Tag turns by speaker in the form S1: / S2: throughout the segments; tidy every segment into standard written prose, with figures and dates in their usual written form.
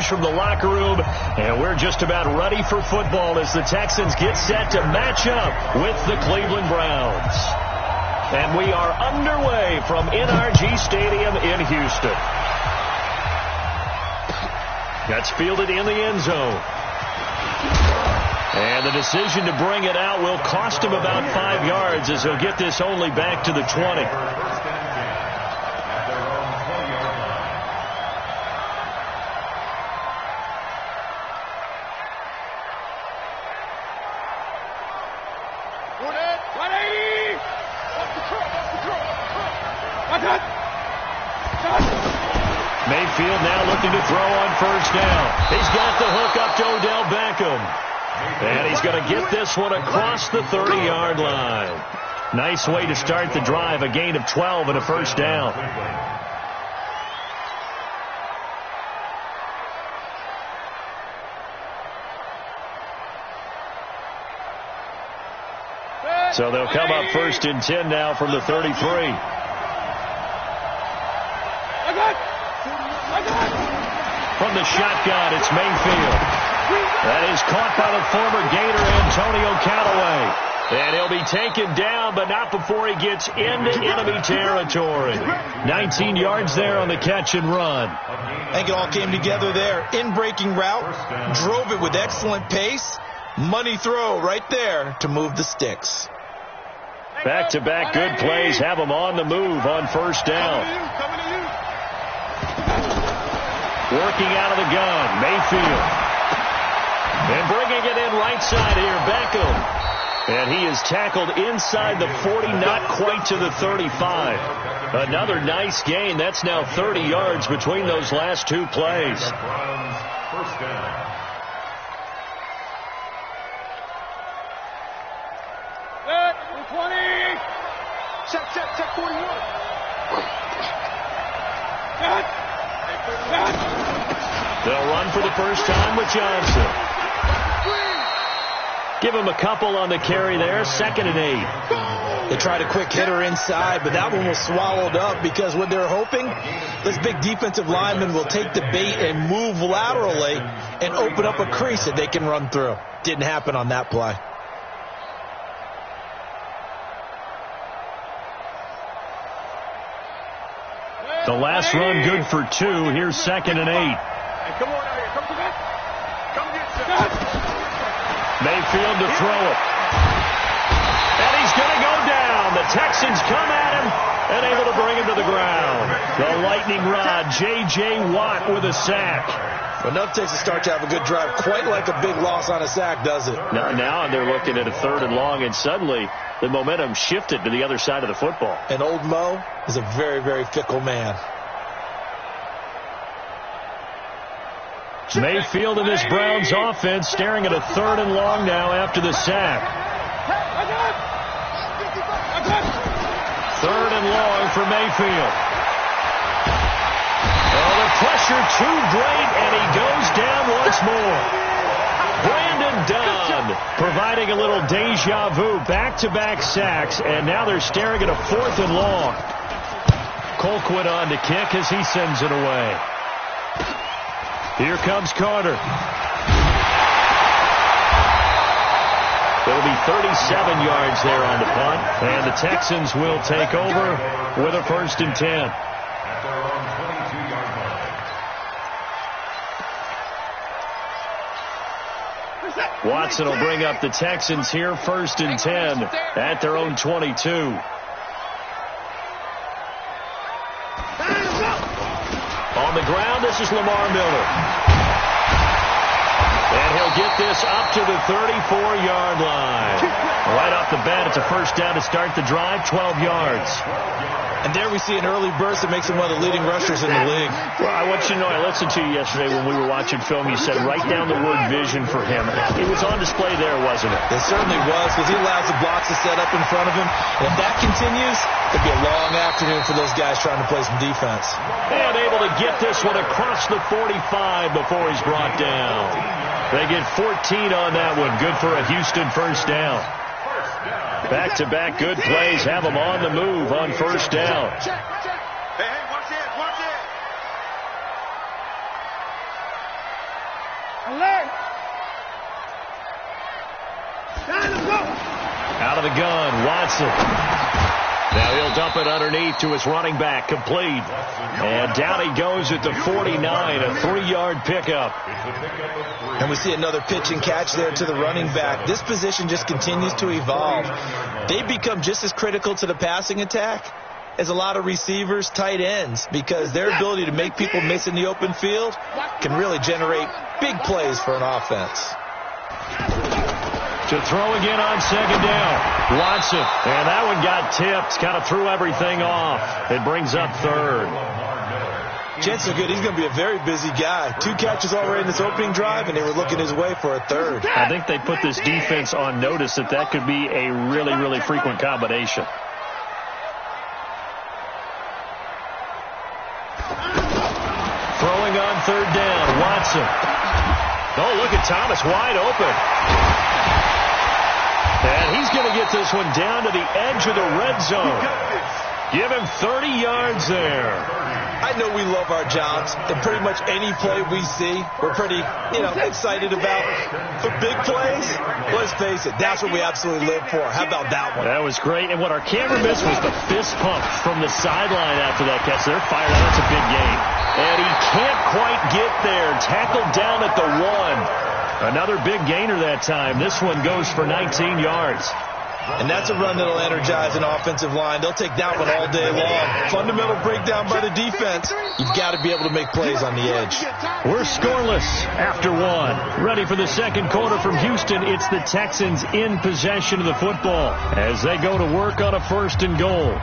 S1: message from the locker room, and we're just about ready for football as the Texans get set to match up with the Cleveland Browns. And we are underway from NRG Stadium in Houston. That's fielded in the end zone. And the decision to bring it out will cost him about 5 yards as he'll get this only back to the 20. Mayfield now looking to throw on first down. He's got the hook up to Odell Beckham. And he's going to get this one across the 30-yard line. Nice way to start the drive, a gain of 12 and a first down. So they'll come up first and 10 now from the 33. From the shotgun, it's Mayfield. That is caught by the former Gator, Antonio Callaway. And he'll be taken down, but not before he gets into enemy territory. 19 yards there on the catch and run.
S2: I think it all came together there. In-breaking route, drove it with excellent pace. Money throw right there to move the sticks.
S1: Back-to-back good plays have him on the move on first down. Working out of the gun, Mayfield. And bringing it in right side here, Beckham. And he is tackled inside the 40, not quite to the 35. Another nice gain. That's now 30 yards between those last two plays.
S3: First down.
S4: Set, 20. Check, 41.
S1: They'll run for the first time with Johnson. Give him a couple on the carry there. 2nd and 8.
S2: They tried a quick hitter inside, but that one was swallowed up because what they're hoping, this big defensive lineman will take the bait and move laterally and open up a crease that they can run through. Didn't happen on that play.
S1: The last run good for 2. Here's 2nd and 8.
S4: Hey, come on out here. Come to that. Come get some.
S1: Mayfield to throw it. And he's going to go down. The Texans come at him and able to bring him to the ground. The lightning rod, J.J. Watt with a sack.
S2: Well, enough takes to start to have a good drive. Quite like a big loss on a sack, does it?
S1: Now they're looking at a 3rd and long, and suddenly the momentum shifted to the other side of the football.
S2: And old Mo is a very, very fickle man.
S1: Mayfield and this Browns offense staring at a 3rd and long now after the sack. 3rd and long for Mayfield. Oh, the pressure too great, and he goes down once more. Brandon Dunn providing a little deja vu, back-to-back sacks, and now they're staring at a 4th and long. Colquitt on to kick as he sends it away. Here comes Carter. It'll be 37 yards there on the punt, and the Texans will take over with a 1st and 10. Watson will bring up the Texans here, 1st and 10 at their own 22. On the ground, this is Lamar Miller. And he'll get this up to the 34-yard line. Right off the bat, it's a first down to start the drive, 12 yards.
S2: And there we see an early burst that makes him one of the leading rushers in the league.
S1: Well, I want you to know, I listened to you yesterday when we were watching film. You said write down the word vision for him. It was on display there, wasn't it?
S2: It certainly was, because he allows the blocks to set up in front of him. And if that continues, it'll be a long afternoon for those guys trying to play some defense.
S1: And able to get this one across the 45 before he's brought down. They get 14 on that one. Good for a Houston first down. Back-to-back good plays have them on the move on first down.
S4: Hey, watch it, watch it.
S1: Out of the gun, Watson. Now he'll dump it underneath to his running back, complete. And down he goes at the 49, a 3-yard pickup.
S2: And we see another pitch and catch there to the running back. This position just continues to evolve. They become just as critical to the passing attack as a lot of receivers, tight ends, because their ability to make people miss in the open field can really generate big plays for an offense.
S1: To throw again on second down. Watson. And that one got tipped. Kind of threw everything off. It brings up third.
S2: Chances are good. He's going to be a very busy guy. 2 catches already in this opening drive, and they were looking his way for a third.
S1: I think they put this defense on notice that could be a really, really frequent combination. Throwing on third down. Watson. Oh, look at Thomas wide open. And he's going to get this one down to the edge of the red zone. Give him 30 yards there.
S2: I know we love our jobs, and pretty much any play we see, we're pretty, excited about. For big plays, let's face it, that's what we absolutely live for. How about that one?
S1: That was great. And what our camera missed was the fist pump from the sideline after that catch. They're fired out. That's a big gain. And he can't quite get there. Tackled down at the 1. Another big gainer that time. This one goes for 19 yards.
S2: And that's a run that'll energize an offensive line. They'll take that one all day long. Fundamental breakdown by the defense. You've got to be able to make plays on the edge.
S1: We're scoreless after 1. Ready for the second quarter from Houston. It's the Texans in possession of the football as they go to work on a 1st and goal.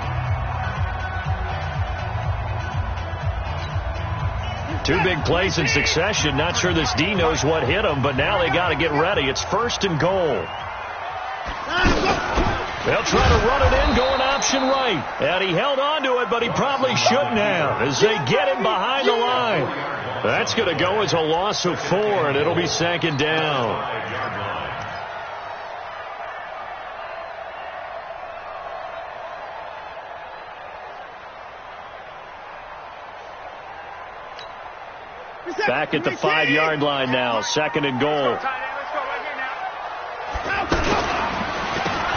S1: 2 big plays in succession. Not sure this D knows what hit them, but now they got to get ready. It's 1st and goal. They'll try to run it in, going option right. And he held on to it, but he probably shouldn't have as they get him behind the line. That's going to go as a loss of 4, and it'll be 2nd down. Back at the 5-yard line now, 2nd and goal.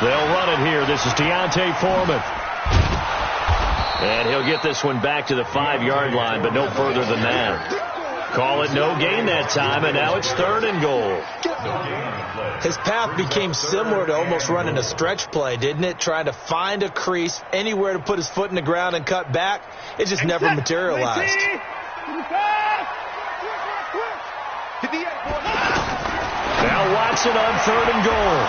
S1: They'll run it here. This is Deontay Foreman. And he'll get this one back to the 5-yard line, but no further than that. Call it no gain that time, and now it's 3rd and goal.
S2: His path became similar to almost running a stretch play, didn't it? Trying to find a crease, anywhere to put his foot in the ground and cut back. It just never materialized.
S1: Now Watson on 3rd and goal.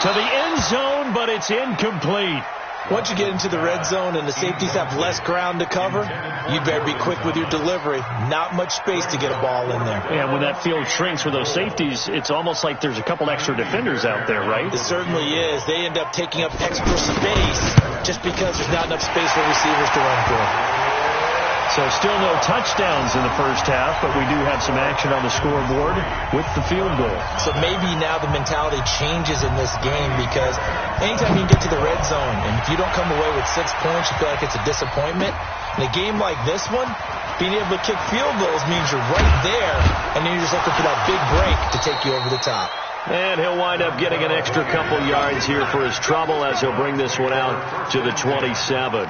S1: To the end zone, but it's incomplete.
S2: Once you get into the red zone and the safeties have less ground to cover, you better be quick with your delivery. Not much space to get a ball in there.
S1: And when that field shrinks with those safeties, it's almost like there's a couple extra defenders out there, right?
S2: It certainly is. They end up taking up extra space just because there's not enough space for receivers to run through.
S1: So still no touchdowns in the first half, but we do have some action on the scoreboard with the field goal.
S2: So maybe now the mentality changes in this game because anytime you can get to the red zone, and if you don't come away with 6 points, you feel like it's a disappointment. In a game like this one, being able to kick field goals means you're right there, and then you're just looking for that big break to take you over the top.
S1: And he'll wind up getting an extra couple yards here for his trouble as he'll bring this one out to the 27.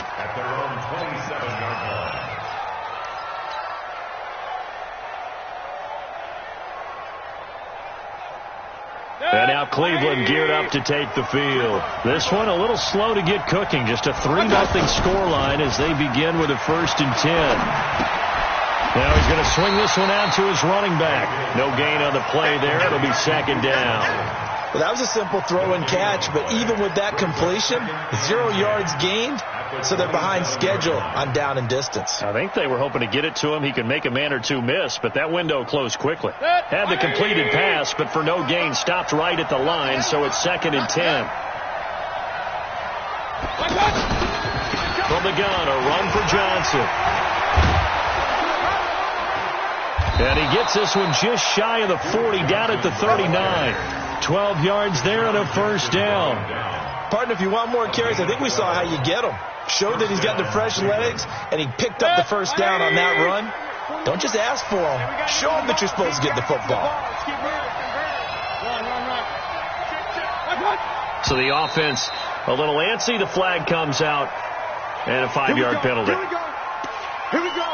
S1: And now Cleveland geared up to take the field. This one a little slow to get cooking. Just a 3-0 scoreline as they begin with a 1st and 10. Now he's going to swing this one out to his running back. No gain on the play there. It'll be 2nd down.
S2: Well, that was a simple throw and catch, but even with that completion, 0 yards gained, so they're behind schedule on down and distance.
S1: I think they were hoping to get it to him. He could make a man or 2 miss, but that window closed quickly. Had the completed pass, but for no gain, stopped right at the line, so it's 2nd and 10. From the gun, a run for Johnson. And he gets this one just shy of the 40, down at the 39. 12 yards there and a 1st down.
S2: Partner, if you want more carries, I think we saw how you get them. Showed that he's got the fresh legs, and he picked up the 1st down on that run. Don't just ask for them. Show them that you're supposed to get the football.
S1: So the offense a little antsy. The flag comes out, and a 5-yard penalty.
S4: Here we go. Here we go.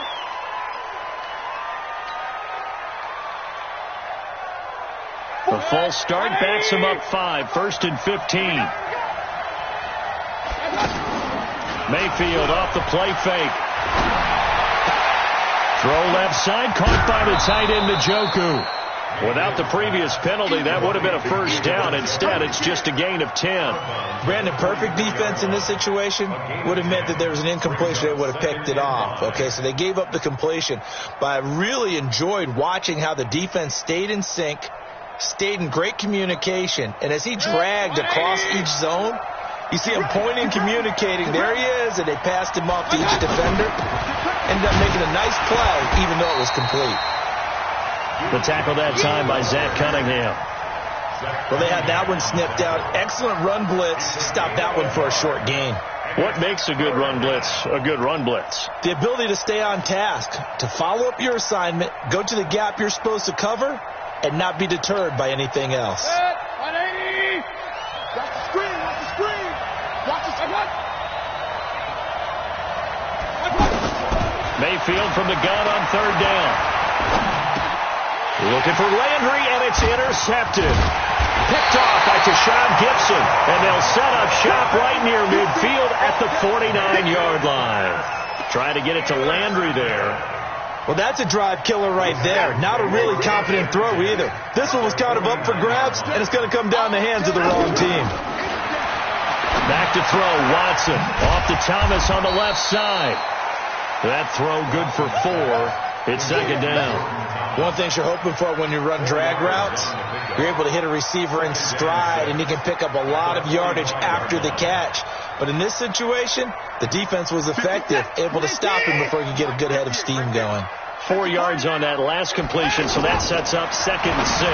S1: The false start backs him up 5, 1st and 15. Mayfield off the play fake. Throw left side, caught by the tight end Njoku. Without the previous penalty, that would have been a first down. Instead, it's just a gain of 10.
S2: Brandon, perfect defense in this situation would have meant that there was an incompletion. They would have picked it off. Okay, so they gave up the completion. But I really enjoyed watching how the defense stayed in sync, stayed in great communication. And as he dragged across each zone, you see him pointing, communicating. There he is, and they passed him off to each defender. Ended up making a nice play, even though it was complete.
S1: The tackle that time by Zach Cunningham.
S2: Well, they had that one snipped out. Excellent run blitz. Stopped that one for a short gain.
S1: What makes a good run blitz a good run blitz?
S2: The ability to stay on task, to follow up your assignment, go to the gap you're supposed to cover, and not be deterred by anything else.
S4: 180. Watch the screen. Watch the screen. Watch the screen.
S1: Mayfield from the gun on 3rd down. Looking for Landry, and it's intercepted. Picked off by Tashawn Gibson, and they'll set up shop right near midfield at the 49-yard line. Trying to get it to Landry there.
S2: Well, that's a drive killer right there. Not a really confident throw either. This one was kind of up for grabs, and it's going to come down the hands of the wrong team.
S1: Back to throw, Watson. Off to Thomas on the left side. That throw good for 4. It's 2nd down.
S2: One thing you're hoping for when you run drag routes, you're able to hit a receiver in stride, and you can pick up a lot of yardage after the catch. But in this situation, the defense was effective, able to stop him before he could get a good head of steam going.
S1: 4 yards on that last completion, so that sets up 2nd and 6.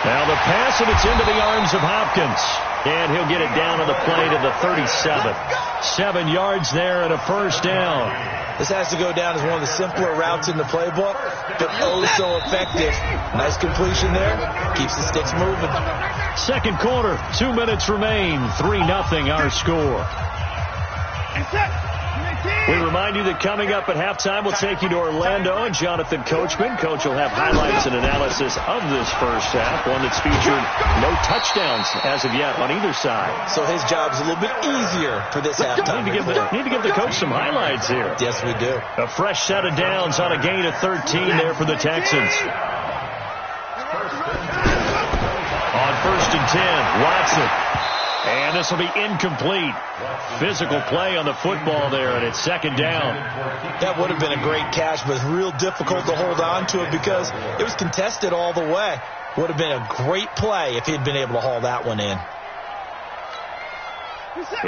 S1: Now the pass, and it's into the arms of Hopkins. And he'll get it down on the play to the 37. 7 yards there and a first down.
S2: This has to go down as one of the simpler routes in the playbook, but oh so effective. Nice completion there. Keeps the sticks moving.
S1: 2nd quarter, 2 minutes remain. 3-0 our score. We remind you that coming up at halftime, we'll take you to Orlando and Jonathan Coachman. Coach will have highlights and analysis of this first half, one that's featured no touchdowns as of yet on either side.
S2: So his job's a little bit easier for this halftime.
S1: Need to give the coach some highlights here.
S2: Yes, we do.
S1: A fresh set of downs on a gain of 13 there for the Texans. On 1st and 10, Watson. And this will be incomplete. Physical play on the football there, and it's 2nd down.
S2: That would have been a great catch, but it's real difficult to hold on to it because it was contested all the way. Would have been a great play if he'd been able to haul that one in.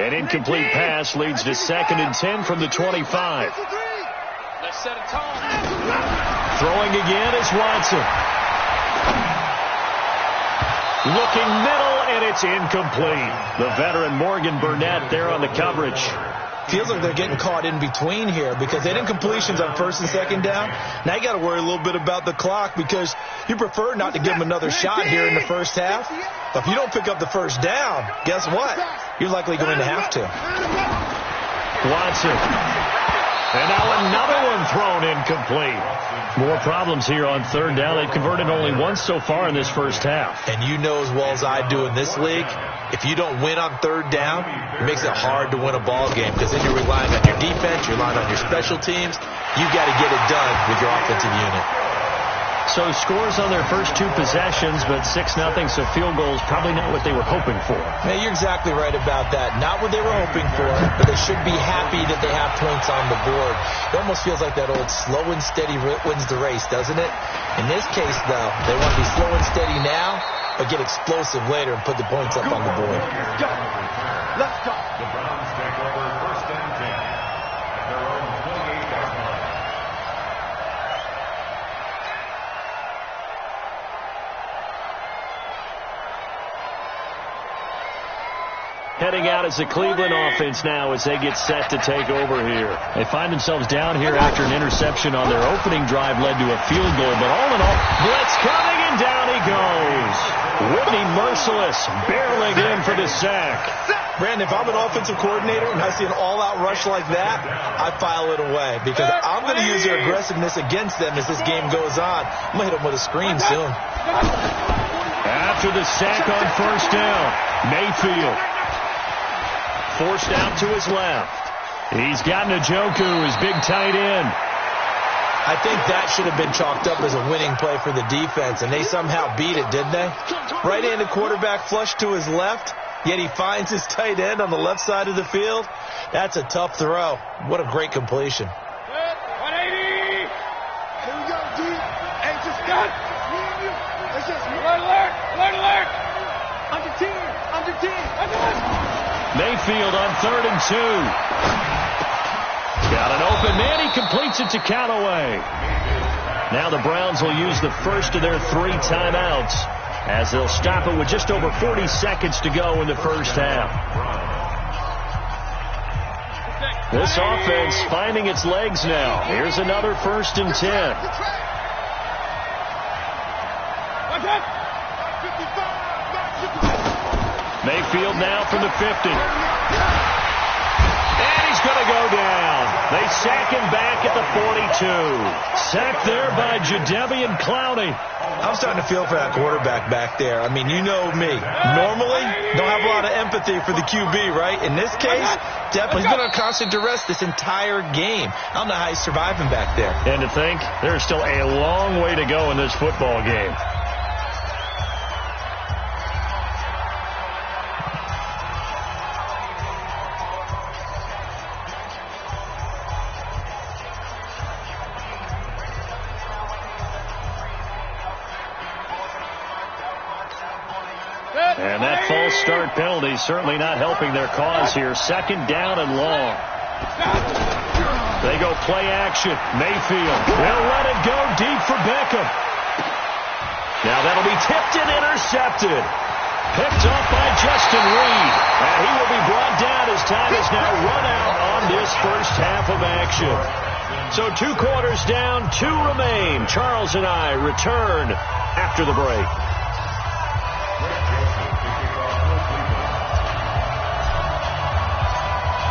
S1: An incomplete pass leads to 2nd and 10 from the 25.
S4: Let's set a tone.
S1: Throwing again is Watson. Looking middle, and it's incomplete. The veteran Morgan Burnett there on the coverage.
S2: Feels like they're getting caught in between here because they had incompletions on 1st and 2nd down. Now you got to worry a little bit about the clock because you prefer not to give them another shot here in the first half. But if you don't pick up the first down, guess what? You're likely going to have to.
S1: Watson. And now another one thrown incomplete. More problems here on 3rd down. They've converted only once so far in this first half.
S2: And you know as well as I do in this league, if you don't win on 3rd down, it makes it hard to win a ball game because then you're relying on your defense, you're relying on your special teams. You've got to get it done with your offensive unit.
S1: So scores on their first 2 possessions, but 6-0, so field goals probably not what they were hoping for.
S2: Yeah, you're exactly right about that. Not what they were hoping for, but they should be happy that they have points on the board. It almost feels like that old slow and steady wins the race, doesn't it? In this case, though, they want to be slow and steady now, but get explosive later and put the points up on the board.
S4: Let's go.
S3: The Browns take over 1st and 10 at their own 28-yard line.
S1: heading out as the Cleveland offense now as they get set to take over here. They find themselves down here after an interception on their opening drive led to a field goal. But all in all, blitz coming, and down he goes. Whitney Merciless barreling in for the sack.
S2: Brandon, if I'm an offensive coordinator and I see an all-out rush like that, I file it away because I'm going to use their aggressiveness against them as this game goes on. I'm going to hit them with a screen soon.
S1: After the sack on first down, Mayfield forced out to his left. He's got Njoku, his big tight end.
S2: I think that should have been chalked up as a winning play for the defense, and they somehow beat it, didn't they? Right-handed quarterback flushed to his left, yet he finds his tight end on the left side of the field. That's a tough throw. What a great completion.
S4: 180. Here we go, D. Hey, just got it. It's just alert. Under 10.
S1: Mayfield on 3rd and 2. Got an open man. He completes it to Callaway. Now the Browns will use the first of their 3 timeouts as they'll stop it with just over 40 seconds to go in the first half. This offense finding its legs now. Here's another 1st and 10. Mayfield now from the 50. And he's going to go down. They sack him back at the 42. Sacked there by Jadeveon Clowney.
S2: I'm starting to feel for that quarterback back there. I mean, you know me. Normally, don't have a lot of empathy for the QB, right? In this case, definitely. He's been on constant duress this entire game. I don't know how he's surviving back there.
S1: And to think, there's still a long way to go in this football game. And that false start penalty certainly not helping their cause here. 2nd down and long. They go play action. Mayfield. They'll let it go deep for Beckham. Now that'll be tipped and intercepted. Picked off by Justin Reed. And he will be brought down as time is now run out on this first half of action. So 2 quarters down, 2 remain. Charles and I return after the break.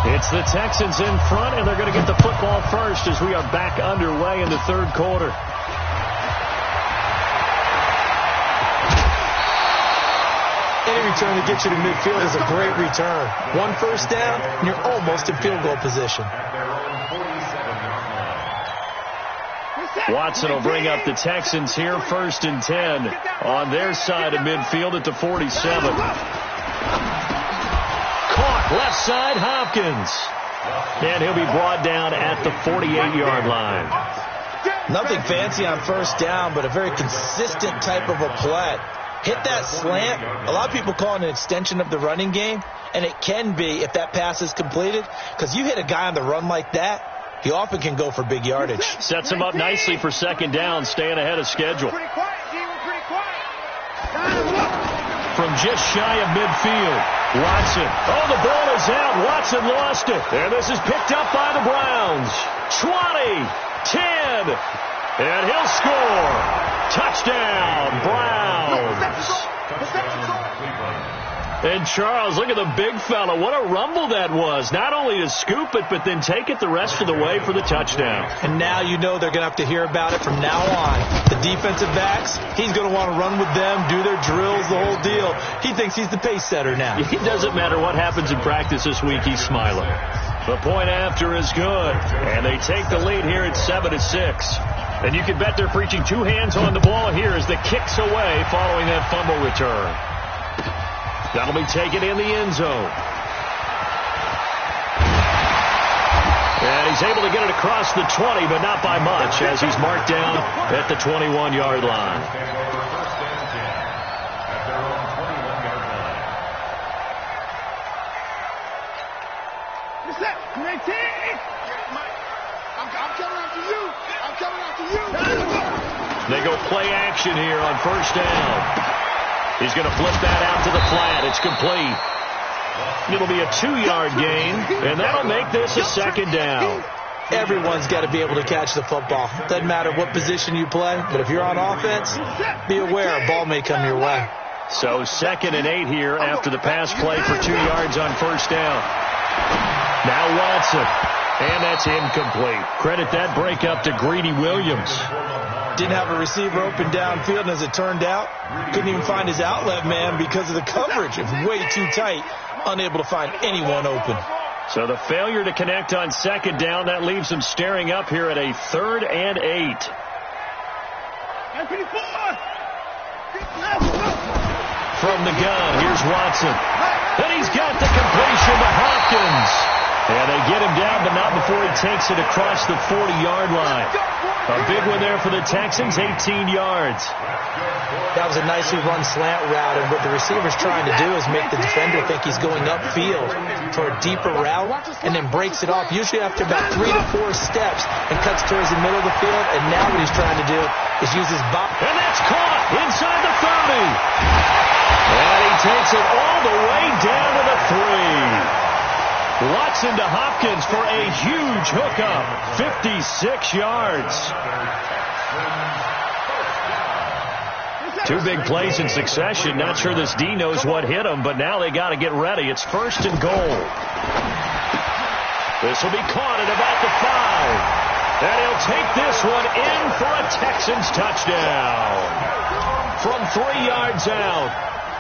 S1: It's the Texans in front, and they're going to get the football first as we are back underway in the 3rd quarter.
S2: Any return that gets you to midfield is a great return. 1 first down, and you're almost in field goal position.
S1: Watson will bring up the Texans here, 1st and 10 on their side of midfield at the 47. Left side, Hopkins. And he'll be brought down at the 48-yard line.
S2: Nothing fancy on first down, but a very consistent type of a play. Hit that slant. A lot of people call it an extension of the running game, and it can be if that pass is completed, because you hit a guy on the run like that, he often can go for big yardage.
S1: Sets him up nicely for 2nd down, staying ahead of schedule.
S4: Pretty quiet, D. We're pretty quiet.
S1: From just shy of midfield, Watson. Oh, the ball is out. Watson lost it. And this is picked up by the Browns. 20, 10, and he'll score. Touchdown, Browns. And Charles, look at the big fella. What a rumble that was. Not only to scoop it, but then take it the rest of the way for the touchdown.
S2: And now you know they're going to have to hear about it from now on. The defensive backs, he's going to want to run with them, do their drills, the whole deal. He thinks he's the pace setter now.
S1: It doesn't matter what happens in practice this week. He's smiling. The point after is good. And they take the lead here at 7-6. And you can bet they're preaching 2 hands on the ball here as the kick's away following that fumble return. That'll be taken in the end zone. And he's able to get it across the 20, but not by much, as he's marked down at the 21-yard line. They go play action here on first down. He's going to flip that out to the flat. It's complete. It'll be a 2-yard gain, and that'll make this a second down.
S2: Everyone's got to be able to catch the football. Doesn't matter what position you play, but if you're on offense, be aware a ball may come your way.
S1: So 2nd and 8 here after the pass play for 2 yards on first down. Now Watson, and that's incomplete. Credit that breakup to Greedy Williams.
S2: Didn't have a receiver open downfield, and as it turned out, couldn't even find his outlet man because of the coverage. It was way too tight, unable to find anyone open.
S1: So the failure to connect on 2nd down, that leaves them staring up here at a 3rd and 8. From the gun, here's Watson. And he's got the completion to Hopkins. And they get him down, but not before he takes it across the 40-yard line. A big one there for the Texans, 18 yards.
S2: That was a nicely run slant route, and what the receiver's trying to do is make the defender think he's going upfield for a deeper route, and then breaks it off, usually after about 3 to 4 steps, and cuts towards the middle of the field. And now what he's trying to do is use his body.
S1: And that's caught inside the 30. And he takes it all the way down to the 3. Watson to Hopkins for a huge hookup, 56 yards. 2 big plays in succession. Not sure this D knows what hit him, but now they got to get ready. It's 1st and goal. This will be caught at about the 5. And he'll take this one in for a Texans touchdown. From 3 yards out.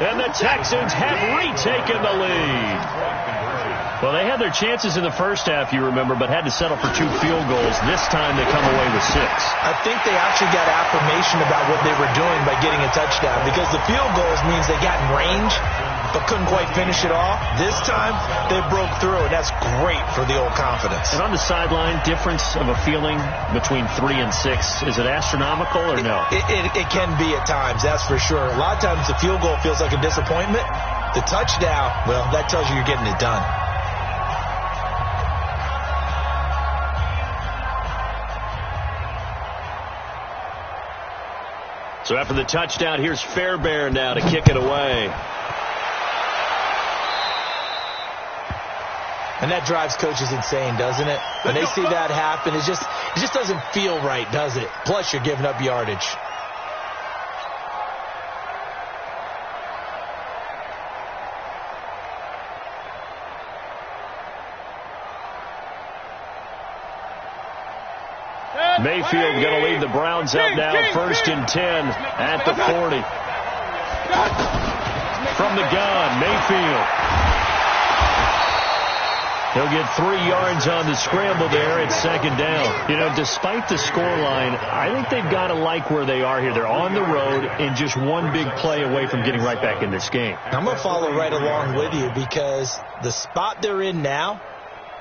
S1: And the Texans have retaken the lead. Well, they had their chances in the first half, you remember, but had to settle for 2 field goals. This time they come away with 6.
S2: I think they actually got affirmation about what they were doing by getting a touchdown, because the field goals means they got in range but couldn't quite finish it off. This time they broke through, and that's great for the old confidence.
S1: And on the sideline, difference of a feeling between 3 and 6, is it astronomical or no?
S2: It can be at times, that's for sure. A lot of times the field goal feels like a disappointment. The touchdown, well, that tells you you're getting it done.
S1: So after the touchdown, here's Fairbairn now to kick it away.
S2: And that drives coaches insane, doesn't it? When they see that happen, it just doesn't feel right, does it? Plus, you're giving up yardage.
S1: Mayfield going to lead the Browns up now, 1st and 10 at the 40. From the gun, Mayfield. He'll get 3 yards on the scramble there at 2nd down. You know, despite the scoreline, I think they've got to like where they are here. They're on the road and just 1 big play away from getting right back in this game.
S2: I'm going to follow right along with you, because the spot they're in now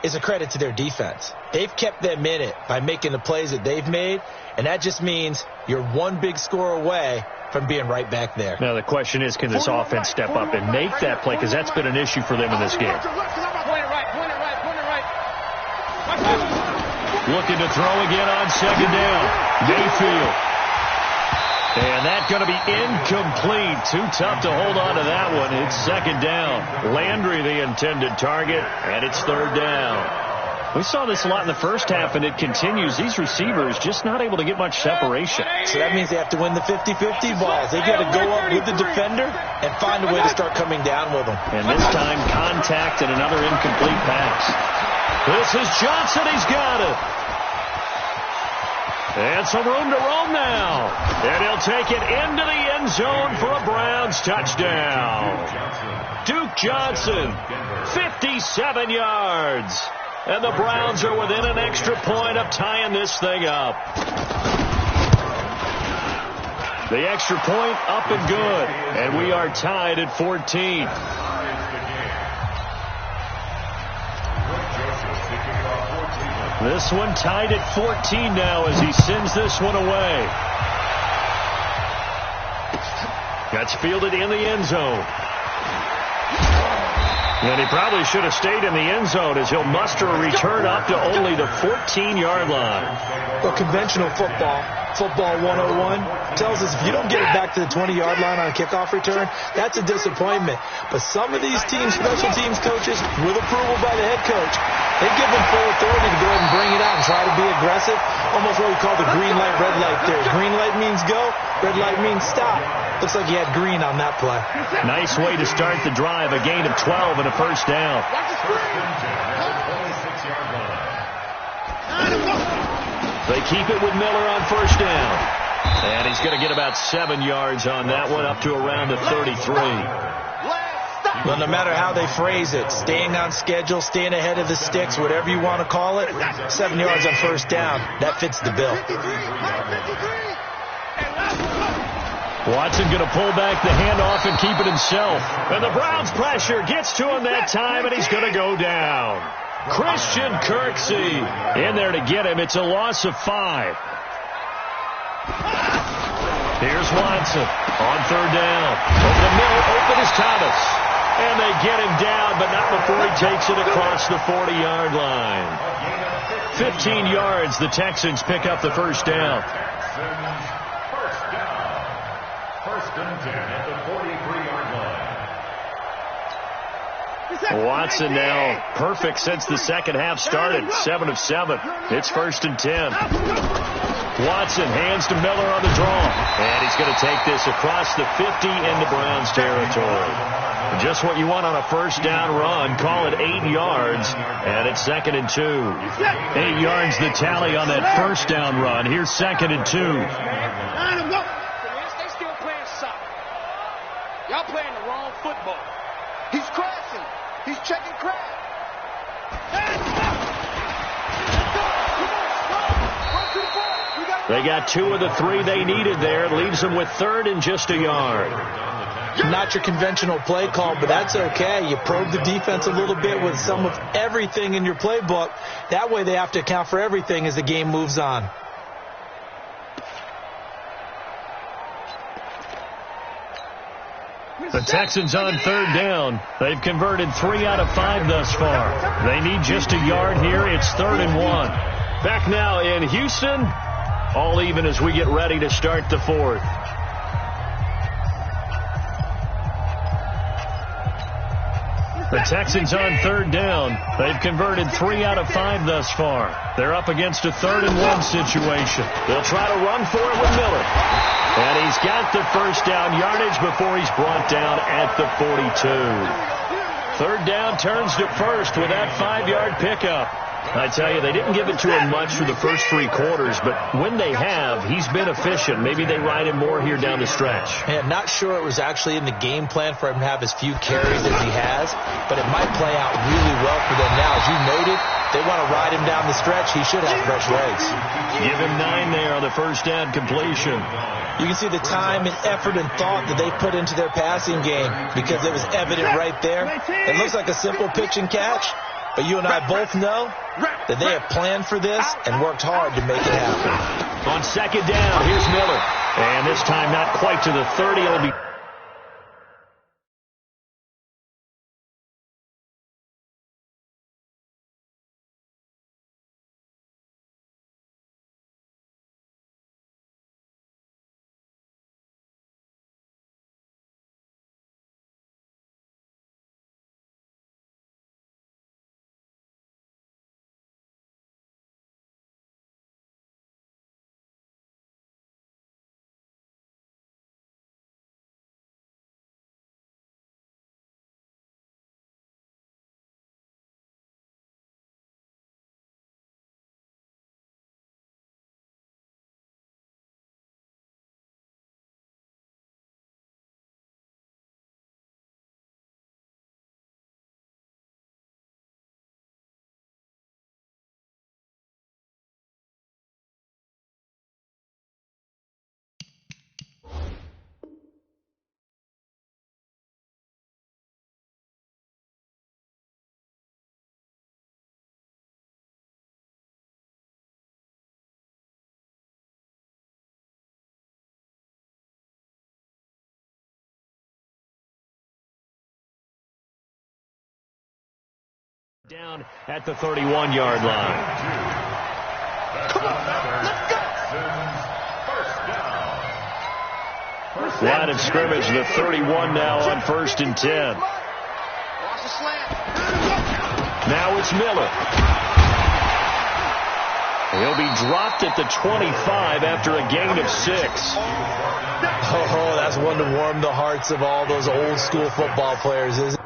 S2: is a credit to their defense. They've kept them in it by making the plays that they've made, and that just means you're 1 big score away from being right back there.
S1: Now the question is, can this offense step up and make that play? Because that's been an issue for them in this game. Looking to throw again on 2nd down. Mayfield. And that's going to be incomplete. Too tough to hold on to that one. It's 2nd down. Landry the intended target, and it's 3rd down. We saw this a lot in the first half, and it continues. These receivers just not able to get much separation.
S2: So that means they have to win the 50-50 balls. They got to go up with the defender and find a way to start coming down with them.
S1: And this time, contact and another incomplete pass. This is Johnson. He's got it. And some room to roam now. And he'll take it into the end zone for a Browns touchdown. Duke Johnson, 57 yards. And the Browns are within an extra point of tying this thing up. The extra point up and good. And we are tied at 14. This one tied at 14 now as he sends this one away. That's fielded in the end zone. And he probably should have stayed in the end zone, as he'll muster a return up to only the 14-yard line.
S2: Well, conventional football Football 101 tells us if you don't get it back to the 20-yard line on a kickoff return, that's a disappointment. But some of these teams, special teams coaches, with approval by the head coach, they give them full authority to go ahead and bring it out and try to be aggressive. Almost what we call the green light, red light theory. Green light means go, red light means stop. Looks like he had green on that play.
S1: Nice way to start the drive. A gain of 12 and a first down. They keep it with Miller on first down. And he's going to get about 7 yards on that one, up to around the 33.
S2: Well, no matter how they phrase it, staying on schedule, staying ahead of the sticks, whatever you want to call it, 7 yards on first down, that fits the bill.
S1: Watson going to pull back the handoff and keep it himself. And the Browns pressure gets to him that time, and he's going to go down. Christian Kirksey in there to get him. It's a loss of 5. Here's Watson on third down. Over the middle, open is Thomas. And they get him down, but not before he takes it across the 40-yard line. 15 yards, the Texans pick up the first down.
S3: First and 10 at the 43-yard line.
S1: Watson now perfect since the second half started. 7 of 7. It's first and 10. Watson hands to Miller on the draw. And he's going to take this across the 50 into Browns territory. Just what you want on a first down run. Call it 8 yards. And it's second and 2. 8 yards the tally on that first down run. Here's second and 2.
S4: Y'all playing the wrong football. He's crashing. He's checking crash.
S1: They got 2 of the 3 they needed there. It leaves them with third and just a yard.
S2: Not your conventional play call, but that's okay. You probe the defense a little bit with some of everything in your playbook. That way they have to account for everything as the game moves on.
S1: The Texans on third down. They've converted 3 out of 5 thus far. They need just a yard here. It's third and 1. Back now in Houston. All even as we get ready to start the fourth. The Texans on third down. They've converted 3 out of 5 thus far. They're up against a third and 1 situation. They'll try to run for it with Miller. And he's got the first down yardage before he's brought down at the 42. Third down turns to first with that 5-yard pickup. I tell you, they didn't give it to him much for the first 3 quarters, but when they have, he's been efficient. Maybe they ride him more here down the stretch.
S2: And not sure it was actually in the game plan for him to have as few carries as he has, but it might play out really well for them now. As you noted, they want to ride him down the stretch. He should have fresh legs.
S1: Give him 9 there on the first down completion.
S2: You can see the time and effort and thought that they put into their passing game because it was evident right there. It looks like a simple pitch and catch, but you and I both know that they have planned for this and worked hard to make it happen.
S1: On second down, here's Miller. And this time not quite to the 30. It'll be down at the 31-yard line.
S4: Come on, let's go.
S1: Line of scrimmage, the 31 now on 1st and 10. Now it's Miller. He'll be dropped at the 25 after a gain of 6.
S2: Oh, that's one to warm the hearts of all those old school football players, isn't it?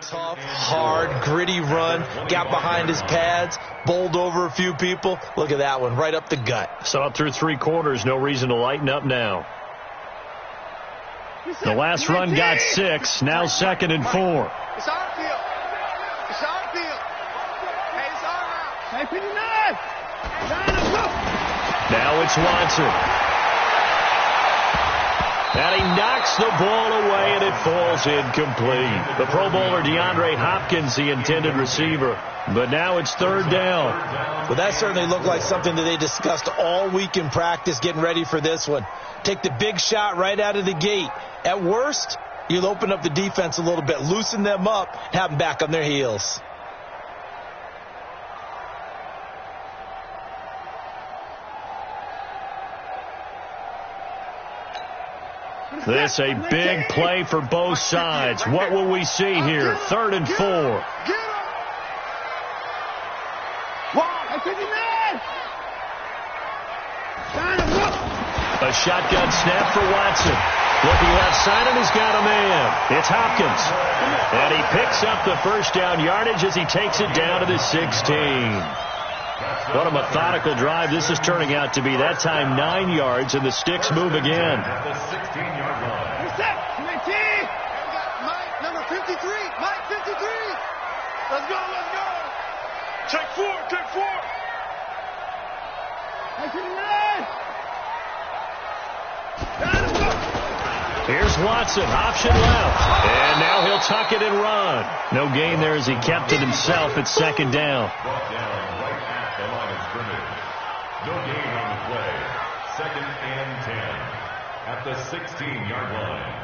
S2: Tough, hard, gritty run. Got behind his pads, bowled over a few people. Look at that one, right up the gut.
S1: Saw it through 3 quarters. No reason to lighten up now. The last run got 6. Now 2nd and 4.
S4: It's our field. It's our field. Hey, it's our route. Hey, 59.
S1: Now it's Watson. And he knocks the ball away, and it falls incomplete. The Pro Bowler DeAndre Hopkins, the intended receiver. But now it's 3rd down.
S2: Well, that certainly looked like something that they discussed all week in practice, getting ready for this one. Take the big shot right out of the gate. At worst, you'll open up the defense a little bit, loosen them up, have them back on their heels.
S1: This a big play for both sides. What will we see here? 3rd and 4. A shotgun snap for Watson. Looking left side, and he's got a man. It's Hopkins. And he picks up the 1st down yardage as he takes it down to the 16. What a methodical drive this is turning out to be. That time 9 yards, and the sticks move again.
S3: At the 16-yard line.
S4: Mike, number 53. Mike, 53. Let's go, let's go. Check 4, check 4.
S1: Here's Watson, option left. And now he'll tuck it and run. No gain there as he kept it himself at 2nd down.
S3: Brought down right at the line of scrimmage. No gain on the play. 2nd and 10 at the 16-yard line.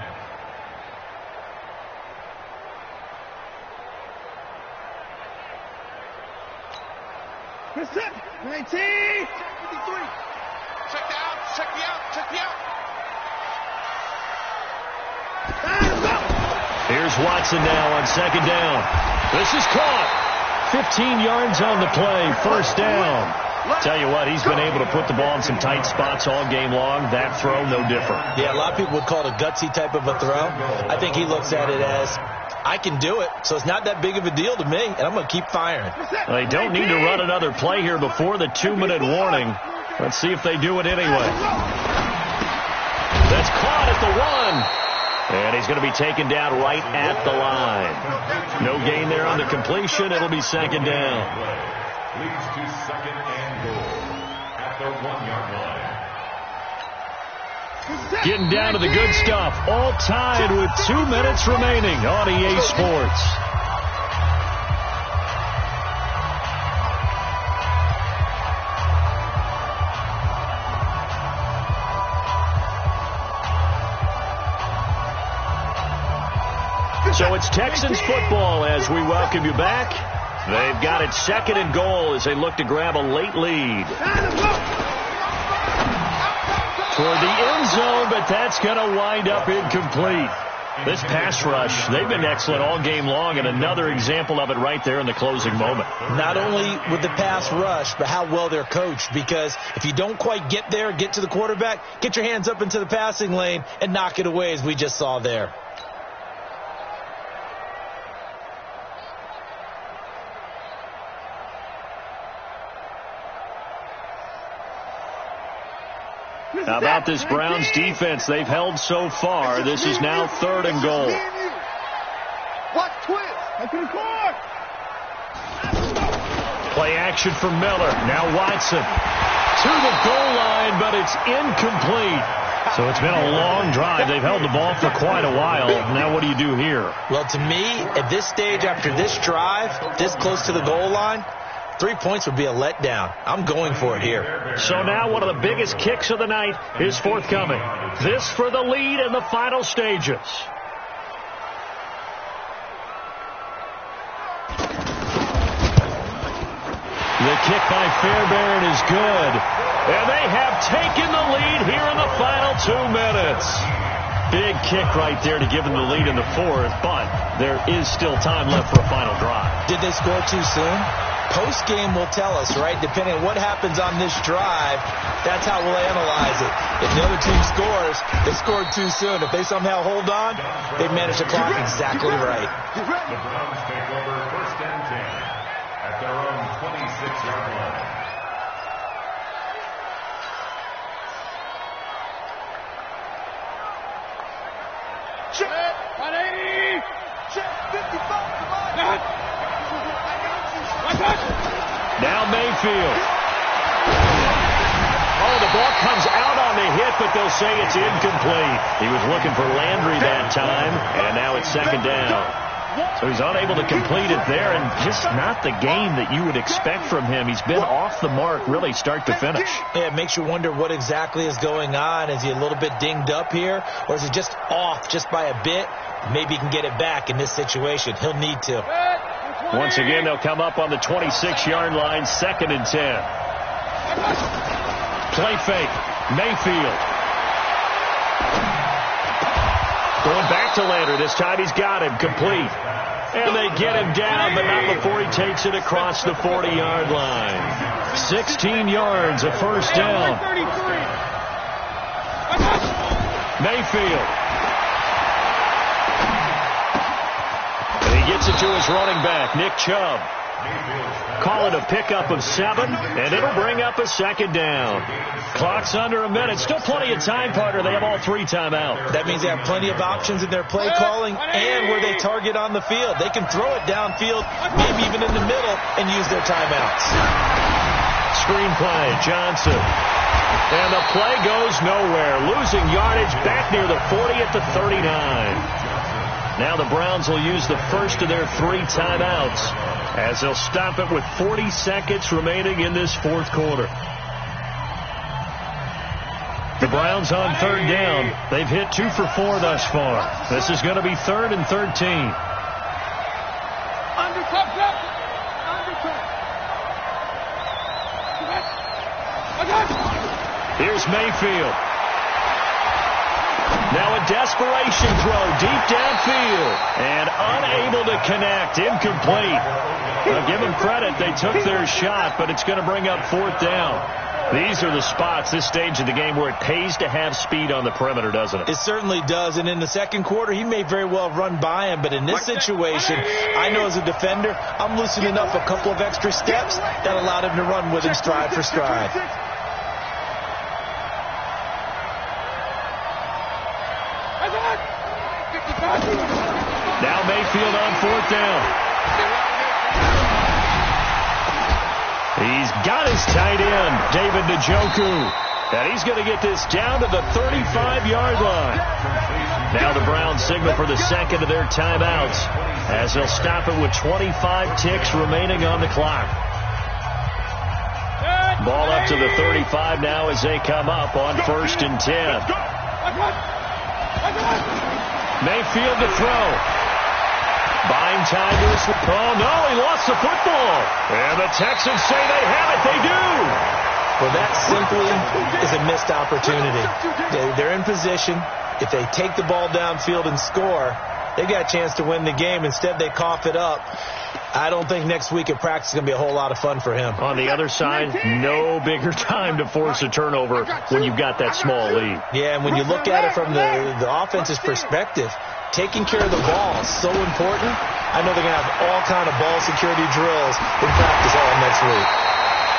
S4: What's up? 19. 53. Check the out, check the out, check the out.
S1: Here's Watson now on 2nd down. This is caught. 15 yards on the play. 1st down. Tell you what, he's been able to put the ball in some tight spots all game long. That throw, no different.
S2: Yeah, a lot of people would call it a gutsy type of a throw. I think he looks at it as, I can do it, so it's not that big of a deal to me, and I'm going to keep firing.
S1: They don't need to run another play here before the 2-minute warning. Let's see if they do it anyway. That's caught at the 1. And he's going to be taken down right at the line. No gain there on the completion. It'll be 2nd down.
S3: Leads to 2nd and goal at the 1-yard line.
S1: Getting down to the good stuff. All tied with 2 minutes remaining on EA Sports. So it's Texans football as we welcome you back. They've got it 2nd and goal as they look to grab a late lead. Toward the end zone, but that's going to wind up incomplete. This pass rush, they've been excellent all game long, and another example of it right there in the closing moment.
S2: Not only with the pass rush, but how well they're coached, because if you don't quite get there, get to the quarterback, get your hands up into the passing lane and knock it away as we just saw there.
S1: How about this Browns defense? They've held so far. This is now 3rd and goal.
S4: Watch twist.
S1: Play action for Miller. Now Watson to the goal line, but it's incomplete. So it's been a long drive. They've held the ball for quite a while. Now what do you do here?
S2: Well, to me, at this stage, after this drive, this close to the goal line, 3 points would be a letdown. I'm going for it here.
S1: So now one of the biggest kicks of the night is forthcoming. This for the lead in the final stages. The kick by Fairbairn is good. And they have taken the lead here in the final 2 minutes. Big kick right there to give them the lead in the 4th, but there is still time left for a final drive.
S2: Did they score too soon? Post-game will tell us, right? Depending on what happens on this drive, that's how we'll analyze it. If the other team scores, they scored too soon. If they somehow hold on, they manage the clock exactly right.
S3: The Browns take over 1st and 10 at their own 26-yard line.
S4: Check! 180! Check! 55! Come on!
S1: Now Mayfield. Oh, the ball comes out on the hit, but they'll say it's incomplete. He was looking for Landry that time, and now it's 2nd down. So he's unable to complete it there, and just not the game that you would expect from him. He's been off the mark, really, start to finish.
S2: Yeah, it makes you wonder what exactly is going on. Is he a little bit dinged up here, or is he just off just by a bit? Maybe he can get it back in this situation. He'll need to.
S1: Once again, they'll come up on the 26-yard line, 2nd and 10. Play fake. Mayfield. Going back to Landry. This time he's got him. Complete. And they get him down, but not before he takes it across the 40-yard line. 16 yards, a 1st down. Mayfield. And he gets it to his running back, Nick Chubb. Call it a pickup of 7, and it'll bring up a 2nd down. Clock's under a minute. Still plenty of time, partner. They have all 3 timeouts.
S2: That means they have plenty of options in their play calling and where they target on the field. They can throw it downfield, maybe even in the middle, and use their timeouts.
S1: Screenplay, Johnson. And the play goes nowhere. Losing yardage back near the 40 at the 39. Now the Browns will use the first of their 3 timeouts as they'll stop it with 40 seconds remaining in this 4th quarter. The Browns on 3rd down. They've hit 2 for 4 thus far. This is going to be 3rd and 13. Here's Mayfield. Now a desperation throw deep downfield and unable to connect. Incomplete. Well, give them credit. They took their shot, but it's going to bring up 4th down. These are the spots, this stage of the game, where it pays to have speed on the perimeter, doesn't it?
S2: It certainly does. And in the 2nd quarter, he may very well run by him. But in this situation, I know as a defender, I'm loosening up a couple of extra steps that allowed him to run with him stride for stride.
S1: Now Mayfield on 4th down. He's got his tight end, David Njoku. And he's going to get this down to the 35-yard line. Now the Browns signal for the 2nd of their timeouts as they'll stop it with 25 ticks remaining on the clock. Ball up to the 35 now as they come up on 1st and 10. Mayfield to throw. Buying time to his... Oh, no, he lost the football. And the Texans say they have it. They do.
S2: Well, that simply is a missed opportunity. They're in position. If they take the ball downfield and score, they've got a chance to win the game. Instead, they cough it up. I don't think next week at practice is going to be a whole lot of fun for him.
S1: On the other side, no bigger time to force a turnover when you've got that small lead.
S2: Yeah, and when you look at it from the offense's perspective, taking care of the ball is so important. I know they're going to have all kind of ball security drills in practice all next week.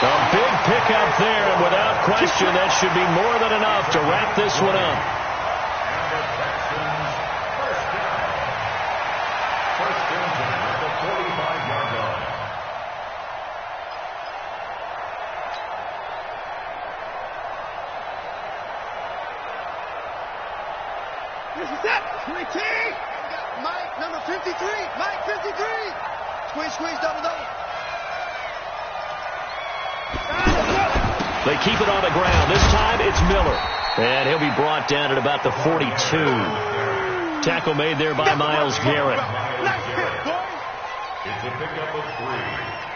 S1: A big pickup there, and without question, that should be more than enough to wrap this one up.
S3: First down at the 45-yard line.
S4: This is it. 20. Mike, number 53. Mike, 53. Squeeze, squeeze, double, double.
S1: They keep it on the ground. This time it's Miller. And he'll be brought down at about the 42. Tackle made there by Myles Garrett.
S3: It's a pickup of 3.